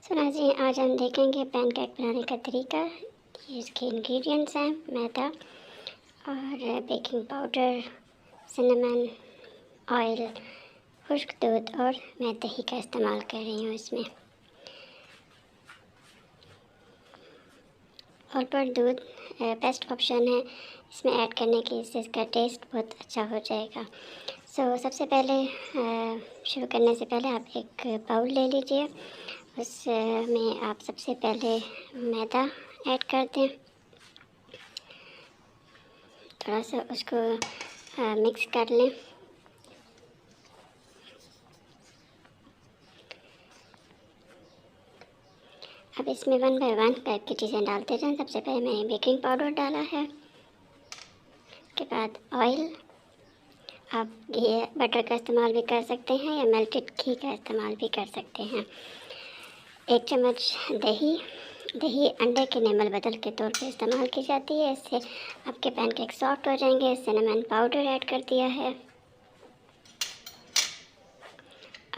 सो नाज़रीन, आज हम देखेंगे पैनकेक बनाने का तरीका। ये इसके इंग्रेडिएंट्स हैं मैदा और बेकिंग पाउडर, सिनेमन ऑयल, खुश्क दूध और मैं दही का इस्तेमाल कर रही हूँ इसमें। और पर दूध बेस्ट ऑप्शन है इसमें ऐड करने की, इससे इसका टेस्ट बहुत अच्छा हो जाएगा। सबसे पहले शुरू करने से पहले आप एक बाउल ले लीजिए। उसमें आप सबसे पहले मैदा ऐड कर दें, थोड़ा सा उसको मिक्स कर लें। अब इसमें 1 बाय 1 करके चीज़ें डालते जाएं। सबसे पहले मैंने बेकिंग पाउडर डाला है, उसके बाद ऑयल। आप घी बटर का इस्तेमाल भी कर सकते हैं या मेल्टेड घी का इस्तेमाल भी कर सकते हैं। 1 चम्मच दही अंडे के नेमल बदल के तौर पे इस्तेमाल की जाती है, इससे आपके पैनकेक सॉफ्ट हो जाएंगे। सिनेमन पाउडर ऐड कर दिया है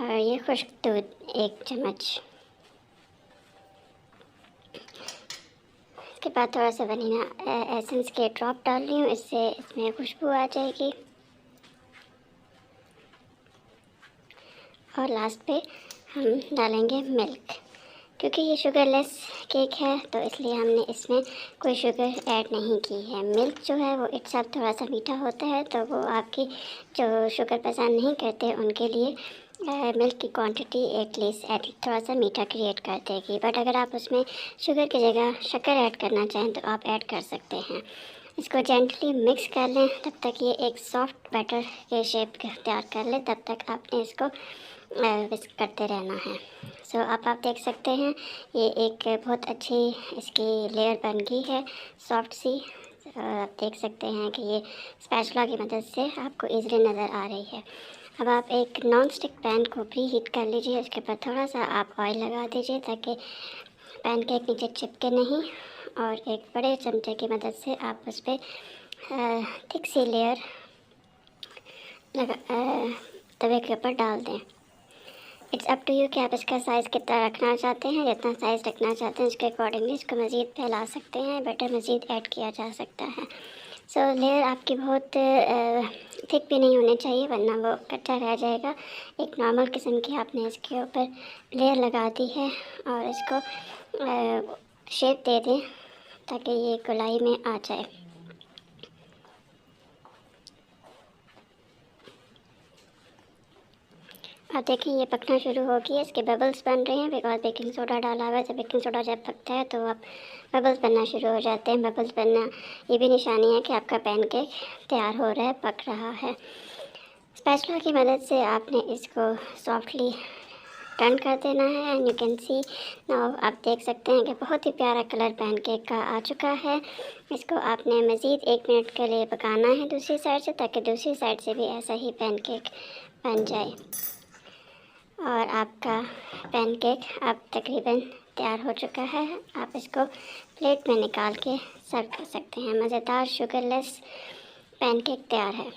और ये खुश्क दूध 1 चम्मच। इसके बाद थोड़ा सा वनीला एसेंस के ड्रॉप डाल रही हूँ, इससे इसमें खुशबू आ जाएगी। और लास्ट पे हम डालेंगे मिल्क। क्योंकि ये शुगरलेस केक है तो इसलिए हमने इसमें कोई शुगर ऐड नहीं की है। मिल्क जो है वो इट्सल्फ थोड़ा सा मीठा होता है, तो वो आपकी जो शुगर पसंद नहीं करते उनके लिए मिल्क की क्वांटिटी एटलीस्ट थोड़ा सा मीठा क्रिएट कर देगी। बट अगर आप उसमें शुगर की जगह शक्कर ऐड करना चाहें तो आप ऐड कर सकते हैं। इसको जेंटली मिक्स कर लें तब तक ये एक सॉफ्ट बैटर के शेप तैयार कर लें, तब तक आपने इसको विस्क करते रहना है। अब आप देख सकते हैं ये एक बहुत अच्छी इसकी लेयर बन गई है, सॉफ्ट सी। आप देख सकते हैं कि ये स्पैचुला की मदद से आपको इजीली नज़र आ रही है। अब आप एक नॉन स्टिक पैन को प्री हीट कर लीजिए, उसके ऊपर थोड़ा सा आप ऑयल लगा दीजिए ताकि पैनकेक नीचे चिपके नहीं। और एक बड़े चमचे की मदद से आप उस पर थिक सी लेयर तवे के ऊपर डाल दें। इट्स अप टू यू कि आप इसका साइज़ कितना रखना चाहते हैं। जितना साइज़ रखना चाहते हैं उसके अकॉर्डिंगली इसको मज़ीद फैला सकते हैं, बैटर मज़ीद ऐड किया जा सकता है। लेयर आपकी बहुत थिक भी नहीं होनी चाहिए वरना वो कच्चा रह जाएगा। एक नॉर्मल किस्म की आपने इसके ऊपर लेयर लगा दी है और इसको शेप दे दें ताकि ये गोलाई में आ जाए। अब देखें ये पकना शुरू हो गया, इसके बबल्स बन रहे हैं बिकॉज बेकिंग सोडा डाला हुआ है। जब बेकिंग सोडा पकता है तो आप बबल्स बनना शुरू हो जाते हैं। बबल्स बनना ये भी निशानी है कि आपका पैनकेक तैयार हो रहा है, पक रहा है। स्पैचुला की मदद से आपने इसको सॉफ्टली टर्न कर देना है and you can see now. आप देख सकते हैं कि बहुत ही प्यारा कलर पैनकेक का आ चुका है। इसको आपने मज़ीद 1 मिनट के लिए पकाना है दूसरी साइड से, ताकि दूसरी साइड से भी ऐसा ही पैनकेक बन जाए। और आपका पैनकेक अब तकरीबन तैयार हो चुका है। आप इसको प्लेट में निकाल के सर्व कर सकते हैं। मज़ेदार शुगरलेस पैनकेक तैयार है।